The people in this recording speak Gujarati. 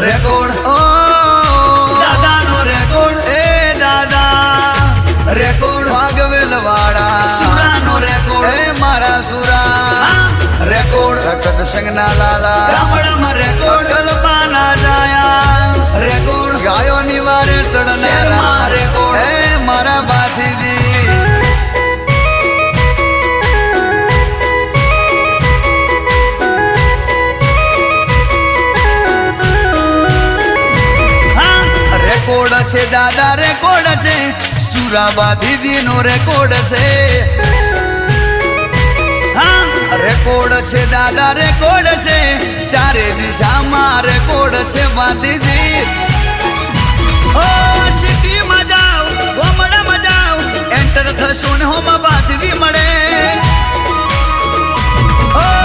રેકોર્ડ ઓ દાદાનો રેકોર્ડ એ દાદા રેકોર્ડ ભાગવેલ વાળા સુરાનો રેકોર્ડ એ મારા સુરા રેકોર્ડ તકત સંગના લાલા ગામડામાં રેકોર્ડ કલ્પાના જાયા રેકોર્ડ ગાયો નિવારે ચડનારા રેકોર્ડ એ મારા બાથીદી રેકોર્ડ છે દાદા રેકોર્ડ છે સુરાબા દીદી નો રેકોર્ડ છે રેકોર્ડ છે દાદા રેકોર્ડ છે ચારે દિશામાં રેકોર્ડ છે બા દીદી ઓ સિટીમાં જાવ ગામડામાં જાવ એન્ટર થશો ને હોમાં બા દીદી મળે ઓ